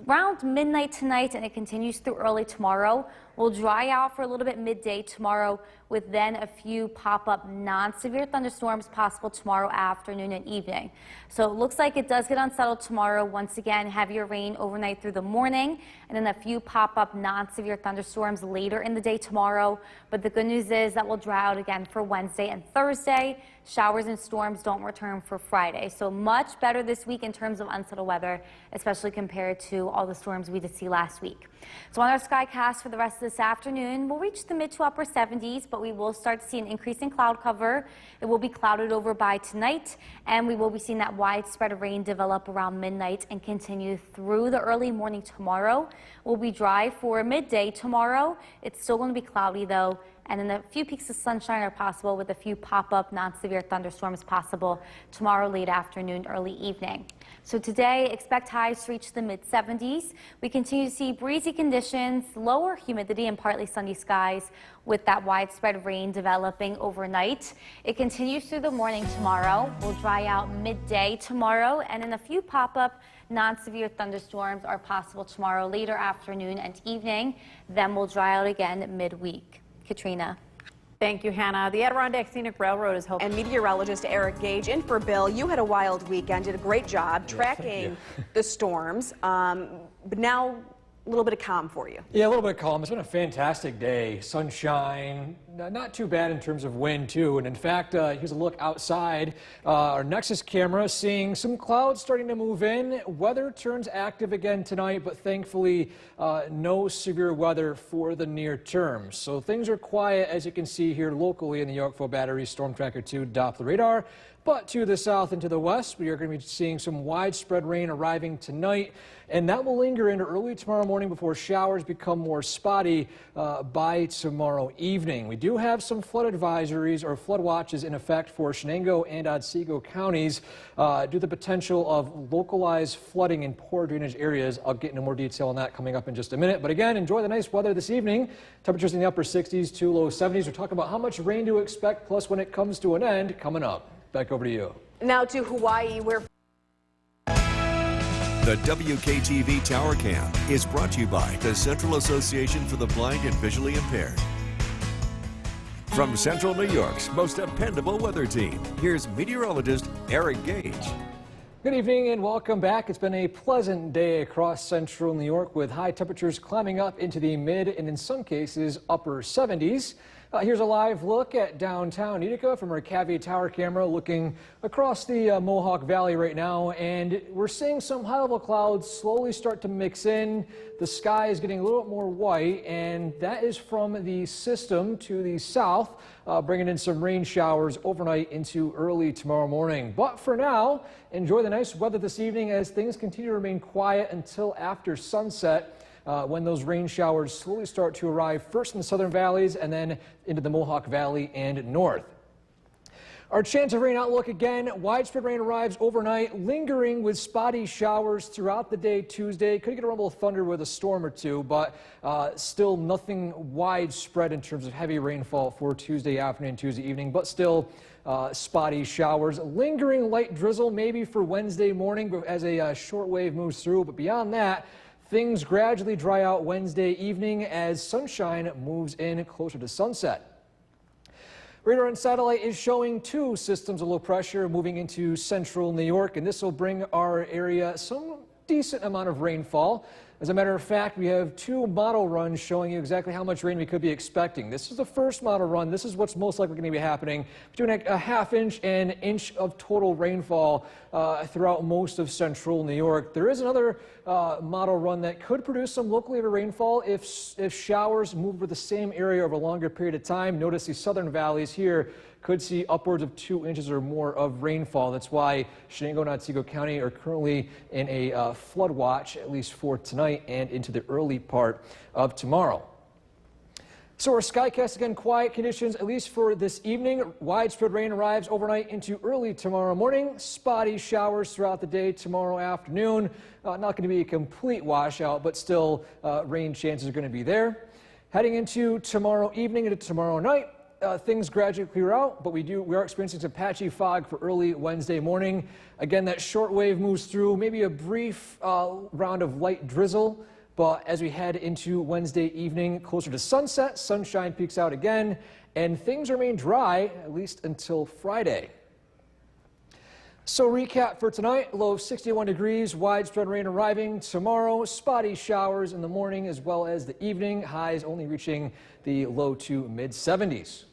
around midnight tonight, and it continues through early tomorrow. We'll dry out for a little bit midday tomorrow, with then a few pop-up non-severe thunderstorms possible tomorrow afternoon and evening. So it looks like it does get unsettled tomorrow. Once again, heavier rain overnight through the morning, and then a few pop-up non-severe thunderstorms later in the day tomorrow. But the good news is that we'll dry out again for Wednesday and Thursday. Showers and storms don't return for Friday. So much better this week in terms of unsettled weather, especially compared to all the storms we did see last week. So on our skycast for the rest of this afternoon, we'll reach the mid to upper 70s, but we will start to see an increase in cloud cover. It will be clouded over by tonight, and we will be seeing that widespread rain develop around midnight and continue through the early morning tomorrow. We'll be dry for midday tomorrow. It's still going to be cloudy though, and then a few peaks of sunshine are possible, with a few pop-up non-severe thunderstorms possible tomorrow late afternoon, early evening. So today, expect highs to reach the mid-70s. We continue to see breezy conditions, lower humidity, and partly sunny skies, with that widespread rain developing overnight. It continues through the morning tomorrow. We'll dry out midday tomorrow, and then a few pop-up non-severe thunderstorms are possible tomorrow later afternoon and evening. Then we'll dry out again midweek. Katrina. Thank you, Hannah. The Adirondack Scenic Railroad is hoping. And meteorologist Eric Gage in for Bill. You had a wild weekend, did a great job tracking the storms, but now a little bit of calm for you. Yeah, a little bit of calm. It's been a fantastic day. Sunshine, not too bad in terms of wind, too. And in fact, here's a look outside. Our Nexus camera seeing some clouds starting to move in. Weather turns active again tonight, but thankfully no severe weather for the near term. So things are quiet, as you can see here locally in the York Full Battery Storm Tracker 2 Doppler radar. But to the south and to the west, we are going to be seeing some widespread rain arriving tonight, and that will linger into early tomorrow morning before showers become more spotty by tomorrow evening. We do have some flood advisories or flood watches in effect for Shenango and Otsego counties due to the potential of localized flooding in poor drainage areas. I'll get into more detail on that coming up in just a minute. But again, enjoy the nice weather this evening. Temperatures in the upper 60s to low 70s. We're talking about how much rain to expect, plus when it comes to an end, coming up. Back over to you. Now to Hawaii, where The WKTV Tower Cam is brought to you by the Central Association for the Blind and Visually Impaired. From Central New York's most dependable weather team, here's meteorologist Eric Gage. Good evening and welcome back. It's been a pleasant day across central New York, with high temperatures climbing up into the mid and in some cases upper 70s. Here's a live look at downtown Utica from our Cavie Tower camera, looking across the Mohawk Valley right now, and we're seeing some high-level clouds slowly start to mix in. The sky is getting a little bit more white, and that is from the system to the south, bringing in some rain showers overnight into early tomorrow morning. But for now, enjoy the nice weather this evening as things continue to remain quiet until after sunset. When those rain showers slowly start to arrive, first in the southern valleys and then into the Mohawk Valley and north. Our chance of rain outlook again, widespread rain arrives overnight, lingering with spotty showers throughout the day Tuesday. Could get a rumble of thunder with a storm or two, but still nothing widespread in terms of heavy rainfall for Tuesday afternoon, Tuesday evening, but still spotty showers. Lingering light drizzle maybe for Wednesday morning as a short wave moves through, but beyond that, things gradually dry out Wednesday evening as sunshine moves in closer to sunset. Radar and satellite is showing 2 systems of low pressure moving into central New York, and this will bring our area some decent amount of rainfall. As a matter of fact, we have 2 model runs showing you exactly how much rain we could be expecting. This is the first model run. This is what's most likely going to be happening. Between a ½ inch and an inch of total rainfall throughout most of central New York. There is another model run that could produce some local area rainfall if showers move over the same area over a longer period of time. Notice the southern valleys here could see upwards of 2 inches or more of rainfall. That's why Chenango and Otsego County are currently in a flood watch, at least for tonight and into the early part of tomorrow. So our skycast, again, quiet conditions, at least for this evening. Widespread rain arrives overnight into early tomorrow morning. Spotty showers throughout the day tomorrow afternoon. Not going to be a complete washout, but still rain chances are going to be there. Heading into tomorrow evening into tomorrow night. Things gradually clear out, but we are experiencing some patchy fog for early Wednesday morning. Again, that short wave moves through, maybe a brief round of light drizzle, but as we head into Wednesday evening, closer to sunset, sunshine peaks out again, and things remain dry, at least until Friday. So recap for tonight, low of 61 degrees, widespread rain arriving tomorrow, spotty showers in the morning as well as the evening, highs only reaching the low to mid 70s.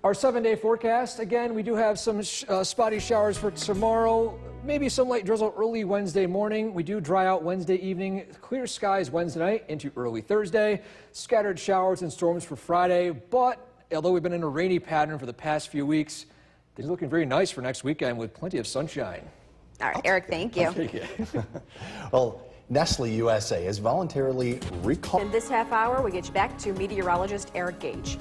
Our 7-day forecast, again, we do have some spotty showers for tomorrow, maybe some light drizzle early Wednesday morning. We do dry out Wednesday evening, clear skies Wednesday night into early Thursday, scattered showers and storms for Friday, but although we've been in a rainy pattern for the past few weeks, it's looking very nice for next weekend with plenty of sunshine. All right, Eric, thank you. Well, Nestle USA has voluntarily recalled. In this half hour, we get you back to meteorologist Eric Gage.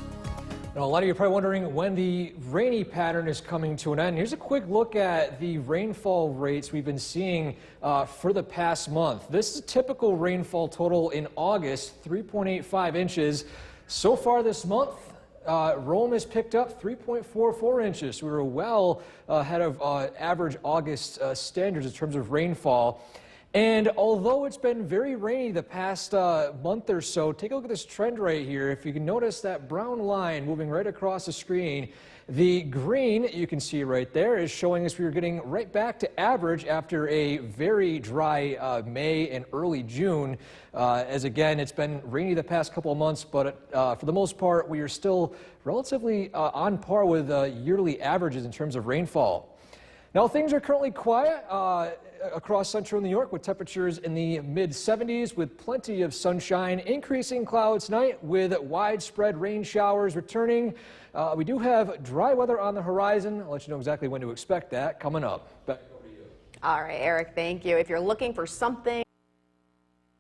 Now, a lot of you are probably wondering when the rainy pattern is coming to an end. Here's a quick look at the rainfall rates we've been seeing for the past month. This is a typical rainfall total in August, 3.85 inches. So far this month, Rome has picked up 3.44 inches. We were well ahead of average August standards in terms of rainfall. And although it's been very rainy the past month or so, take a look at this trend right here. If you can notice that brown line moving right across the screen, the green you can see right there is showing us we are getting right back to average after a very dry May and early June. As again, it's been rainy the past couple of months, but for the most part, we are still relatively on par with yearly averages in terms of rainfall. Now, things are currently quiet across central New York with temperatures in the mid 70s with plenty of sunshine, increasing clouds tonight with widespread rain showers returning. We do have dry weather on the horizon. I'll let you know exactly when to expect that coming up. Back over to you. All right, Eric, thank you. If you're looking for something.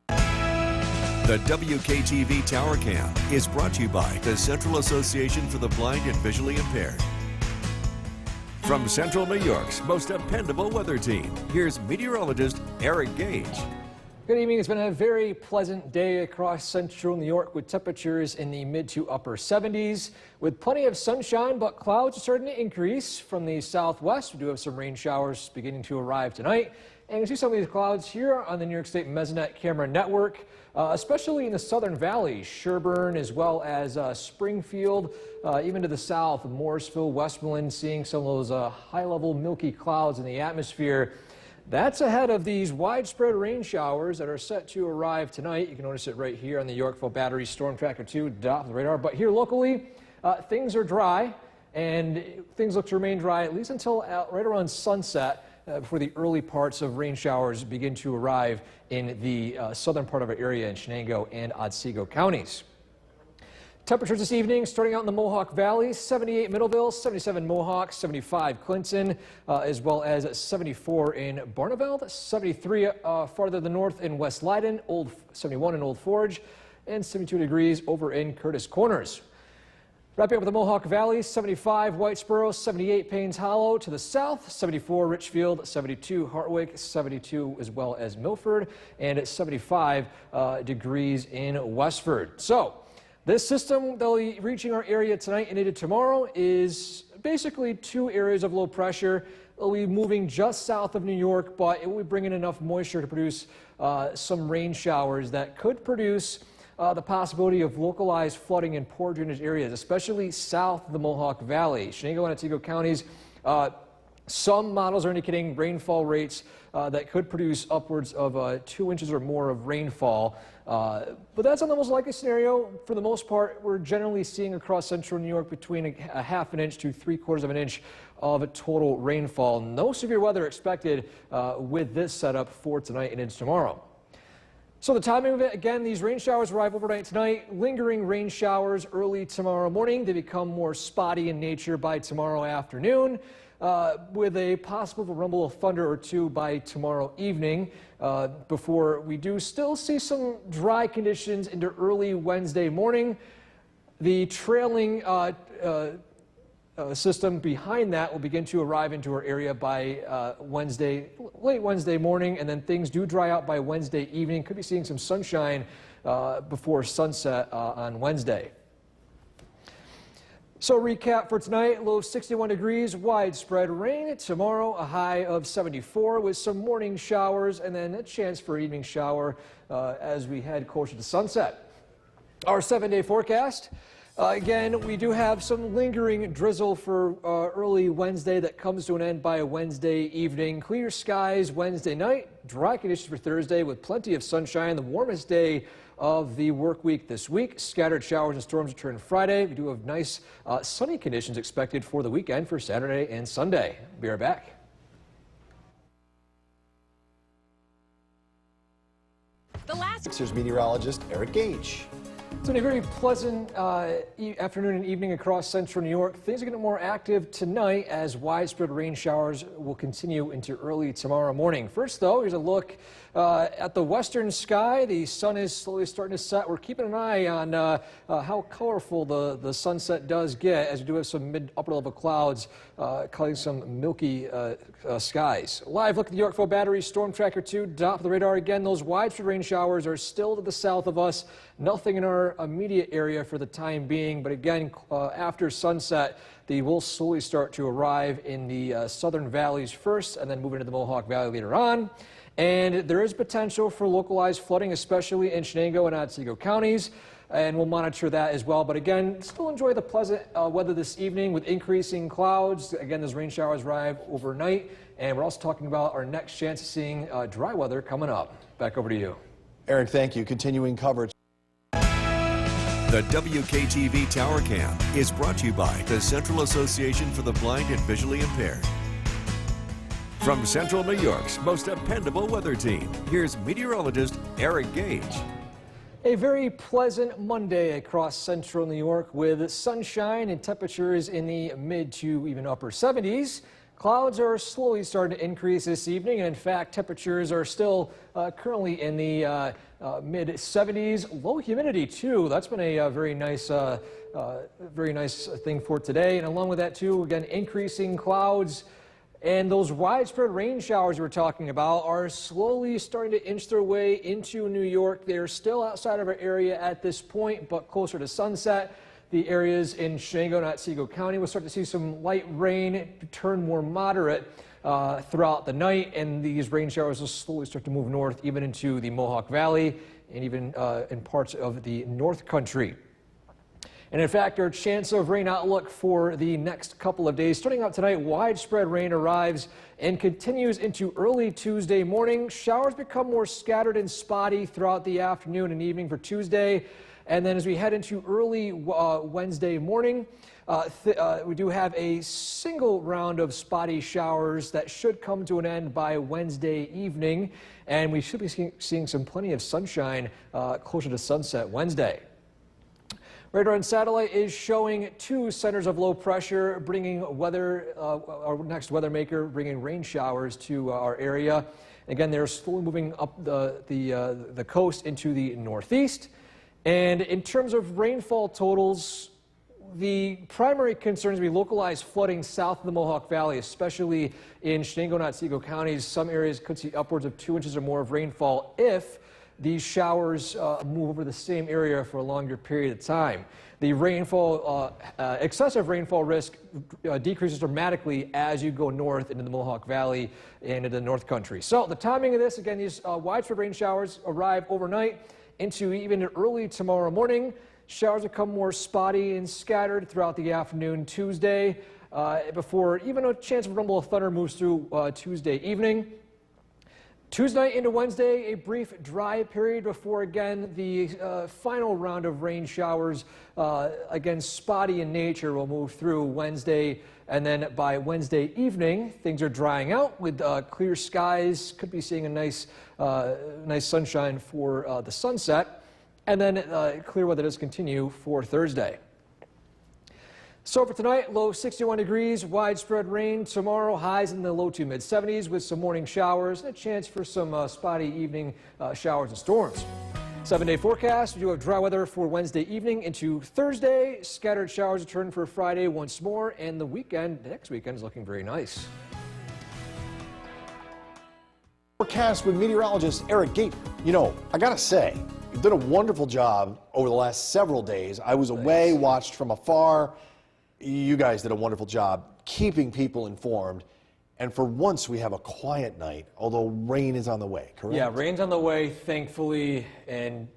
The WKTV Tower Cam is brought to you by the Central Association for the Blind and Visually Impaired. From Central New York's most dependable weather team, here's meteorologist Eric Gage. Good evening. It's been a very pleasant day across central New York with temperatures in the mid to upper 70s with plenty of sunshine, but clouds are starting to increase from the southwest. We do have some rain showers beginning to arrive tonight. And you see some of these clouds here on the New York State Mesonet camera network, especially in the southern valley, Sherburne as well as Springfield, even to the south, Morrisville, Westmoreland, seeing some of those high-level milky clouds in the atmosphere. That's ahead of these widespread rain showers that are set to arrive tonight. You can notice it right here on the Yorkville Battery Storm Tracker 2 dot on the radar. But here locally, things are dry, and things look to remain dry at least until right around sunset. Before the early parts of rain showers begin to arrive in the southern part of our area in Chenango and Otsego counties. Temperatures this evening starting out in the Mohawk Valley, 78 Middleville, 77 Mohawk, 75 Clinton, as well as 74 in Barneveld, 73 farther to the north in West Leiden, 71 in Old Forge, and 72 degrees over in Curtis Corners. Wrapping up with the Mohawk Valley, 75 Whitesboro, 78 Paynes Hollow to the south, 74 Richfield, 72 Hartwick, 72 as well as Milford, and 75 degrees in Westford. So this system that will be reaching our area tonight and into tomorrow is basically 2 areas of low pressure. It will be moving just south of New York, but it will be bringing enough moisture to produce some rain showers that could produce the possibility of localized flooding in poor drainage areas, especially south of the Mohawk Valley. Chenango and Otsego counties Some models are indicating rainfall rates that could produce upwards of 2 inches or more of rainfall. But that's not the most likely scenario. For the most part, we're generally seeing across central New York between a half an inch to 3/4 of an inch of total rainfall. No severe weather expected with this setup for tonight and into tomorrow. So the timing of it, again, these rain showers arrive overnight tonight, lingering rain showers early tomorrow morning. They become more spotty in nature by tomorrow afternoon, with a possible rumble of thunder or two by tomorrow evening, before we do still see some dry conditions into early Wednesday morning. The trailing system behind that will begin to arrive into our area by late Wednesday morning, and then things do dry out by Wednesday evening. Could be seeing some sunshine before sunset on Wednesday. So recap for tonight, low 61 degrees, widespread rain. Tomorrow, a high of 74 with some morning showers and then a chance for evening shower as we head closer to sunset. Our 7-day forecast. Again, we do have some lingering drizzle for early Wednesday that comes to an end by Wednesday evening. Clear skies Wednesday night, dry conditions for Thursday with plenty of sunshine, the warmest day of the work week this week. Scattered showers and storms return Friday. We do have nice sunny conditions expected for the weekend for Saturday and Sunday. Be right back. Here's meteorologist Eric Gage. It's been a very pleasant afternoon and evening across central New York. Things are getting more active tonight as widespread rain showers will continue into early tomorrow morning. First, though, here's a look at the western sky. The sun is slowly starting to set. We're keeping an eye on how colorful the sunset does get, as we do have some mid-upper level clouds causing some milky skies. Live look at the Yorkville Battery Storm Tracker 2, top of the radar again. Those widespread rain showers are still to the south of us. Nothing in our immediate area for the time being, but again, after sunset, they will slowly start to arrive in the southern valleys first and then move into the Mohawk Valley later on. And there is potential for localized flooding, especially in Shenango and Otsego counties, and we'll monitor that as well. But again, still enjoy the pleasant weather this evening with increasing clouds. Again, those rain showers arrive overnight, and we're also talking about our next chance of seeing dry weather coming up. Back over to you. Eric, thank you. Continuing coverage. The WKTV Tower Cam is brought to you by the Central Association for the Blind and Visually Impaired. From Central New York's most dependable weather team, here's meteorologist Eric Gage. A very pleasant Monday across central New York with sunshine and temperatures in the mid to even upper 70s. Clouds are slowly starting to increase this evening, and in fact, temperatures are still currently in the mid 70s. Low humidity too. That's been a very nice thing for today. And along with that too, again, increasing clouds. And those widespread rain showers we're talking about are slowly starting to inch their way into New York. They're still outside of our area at this point, but closer to sunset. The areas in Shenango and Otsego County will start to see some light rain turn more moderate throughout the night, and these rain showers will slowly start to move north, even into the Mohawk Valley and even in parts of the North Country. And in fact, our chance of rain outlook for the next couple of days, starting out tonight, widespread rain arrives and continues into early Tuesday morning. Showers become more scattered and spotty throughout the afternoon and evening for Tuesday. And then as we head into early Wednesday morning, we do have a single round of spotty showers that should come to an end by Wednesday evening. And we should be seeing some plenty of sunshine closer to sunset Wednesday. Radar and satellite is showing 2 centers of low pressure, bringing our next weather maker, bringing rain showers to our area. Again, they're slowly moving up the coast into the northeast. And in terms of rainfall totals, the primary concerns will be localized flooding south of the Mohawk Valley, especially in Shenango and Otsego counties. Some areas could see upwards of 2 inches or more of rainfall if these showers move over the same area for a longer period of time. The rainfall, excessive rainfall risk decreases dramatically as you go north into the Mohawk Valley and into the North Country. So the timing of this, again, these widespread rain showers arrive overnight into even early tomorrow morning. Showers become more spotty and scattered throughout the afternoon Tuesday. before even a chance of rumble of thunder moves through Tuesday evening. Tuesday night into Wednesday, a brief dry period before, again, the final round of rain showers, again, spotty in nature, will move through Wednesday. And then by Wednesday evening, things are drying out with clear skies. Could be seeing a nice sunshine for the sunset. And then clear weather does continue for Thursday. So for tonight, low 61 degrees, widespread rain. Tomorrow, highs in the low to mid 70s with some morning showers and a chance for some spotty evening showers and storms. 7-day forecast. We do have dry weather for Wednesday evening into Thursday. Scattered showers return for Friday once more, and the next weekend is looking very nice. Forecast with meteorologist Eric Gate. You know, I gotta say, you've done a wonderful job over the last several days. I was away, watched from afar. You guys did a wonderful job keeping people informed. And for once, we have a quiet night, although rain is on the way, correct? Yeah, rain's on the way, thankfully, and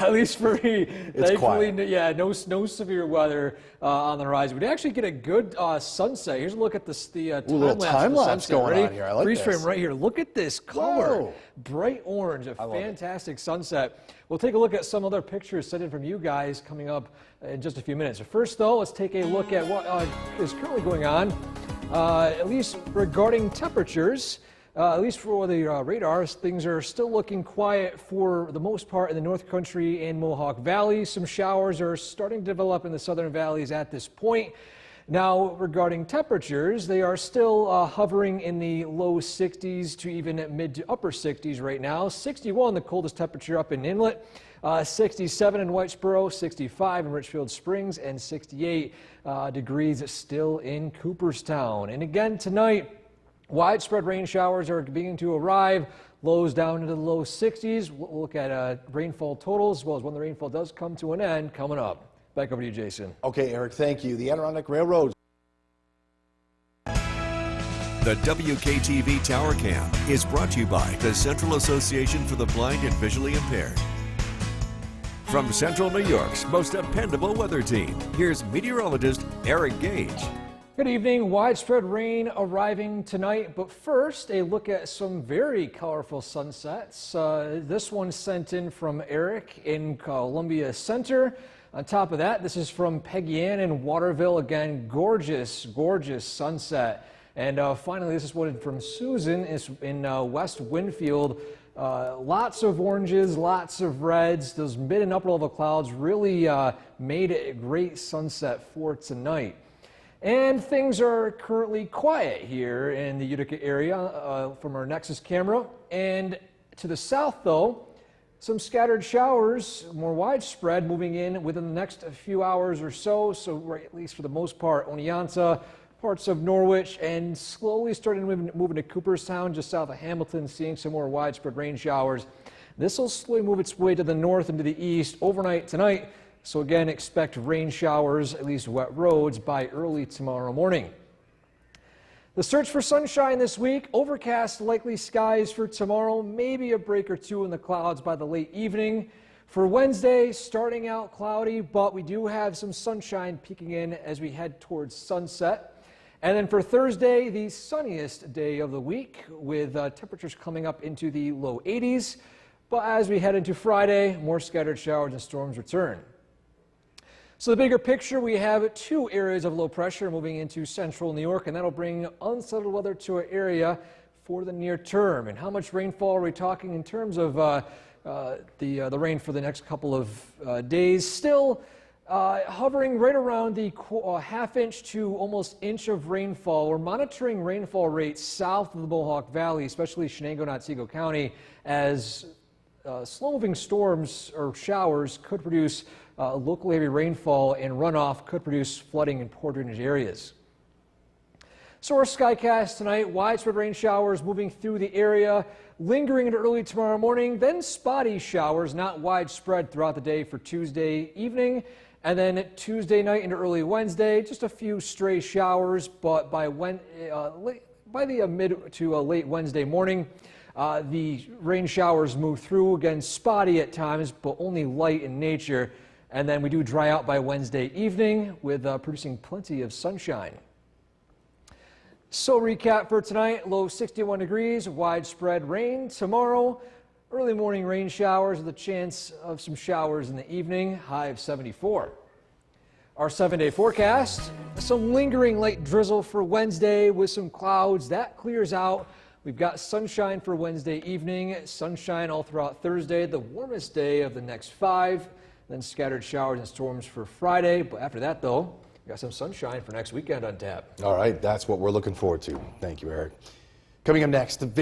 at least for me, It's thankfully, quiet. yeah, no severe weather on the horizon. We did actually get a good sunset. Here's a look at the little time lapse going Ready? on here. I like Freeze this. frame right here. Look at this color. Whoa. Bright orange, a love it. fantastic sunset. We'll take a look at some other pictures sent in from you guys coming up in just a few minutes. First, though, let's take a look at what is currently going on, at least regarding temperatures. At least for the radars, things are still looking quiet for the most part in the North Country and Mohawk Valley. Some showers are starting to develop in the southern valleys at this point. Now, regarding temperatures, they are still hovering in the low 60s to even mid to upper 60s right now. 61, the coldest temperature up in Inlet. 67 in Whitesboro, 65 in Richfield Springs, and 68 degrees still in Cooperstown. And again tonight, widespread rain showers are beginning to arrive. Lows down into the low 60s. We'll look at rainfall totals as well as when the rainfall does come to an end coming up. Back over to you, Jason. Okay, Eric, thank you. The Adirondack Railroad. The WKTV Tower Cam is brought to you by the Central Association for the Blind and Visually Impaired. From Central New York's most dependable weather team, here's meteorologist Eric Gage. Good evening. Widespread rain arriving tonight, but first a look at some very colorful sunsets. This one sent in from Eric in Columbia Center. On top of that, this is from Peggy Ann in Waterville. Again, gorgeous, gorgeous sunset. And finally, this is one from Susan in West Winfield. Lots of oranges, lots of reds. Those mid and upper level clouds really made it a great sunset for tonight. And things are currently quiet here in the Utica area from our Nexus camera. And to the south, though, some scattered showers, more widespread, moving in within the next few hours or so. So right, at least for the most part, Oneonta, parts of Norwich, and slowly starting to move into Cooperstown, just south of Hamilton, seeing some more widespread rain showers. This will slowly move its way to the north and to the east overnight tonight. So again, expect rain showers, at least wet roads, by early tomorrow morning. The search for sunshine this week, overcast likely skies for tomorrow, maybe a break or two in the clouds by the late evening. For Wednesday, starting out cloudy, but we do have some sunshine peeking in as we head towards sunset. And then for Thursday, the sunniest day of the week with temperatures coming up into the low 80s. But as we head into Friday, more scattered showers and storms return. So the bigger picture, we have two areas of low pressure moving into central New York, and that'll bring unsettled weather to our area for the near term. And how much rainfall are we talking in terms of the rain for the next couple of days? Still hovering right around the half inch to almost inch of rainfall. We're monitoring rainfall rates south of the Mohawk Valley, especially Shenango and Otsego County, as slow-moving storms or showers could produce local heavy rainfall, and runoff could produce flooding in poor drainage areas. So our skycast tonight, widespread rain showers moving through the area, lingering into early tomorrow morning, then spotty showers, not widespread throughout the day for Tuesday evening, and then Tuesday night into early Wednesday, just a few stray showers, but by the mid to late Wednesday morning, the rain showers move through, again spotty at times, but only light in nature. And then we do dry out by Wednesday evening with producing plenty of sunshine. So recap for tonight, low 61 degrees, widespread rain. Tomorrow, early morning rain showers with a chance of some showers in the evening, high of 74. Our 7-day forecast, some lingering late drizzle for Wednesday with some clouds. That clears out. We've got sunshine for Wednesday evening, sunshine all throughout Thursday, the warmest day of the next 5. Then scattered showers and storms for Friday. But after that, though, we got some sunshine for next weekend on tap. All right, that's what we're looking forward to. Thank you, Eric. Coming up next, the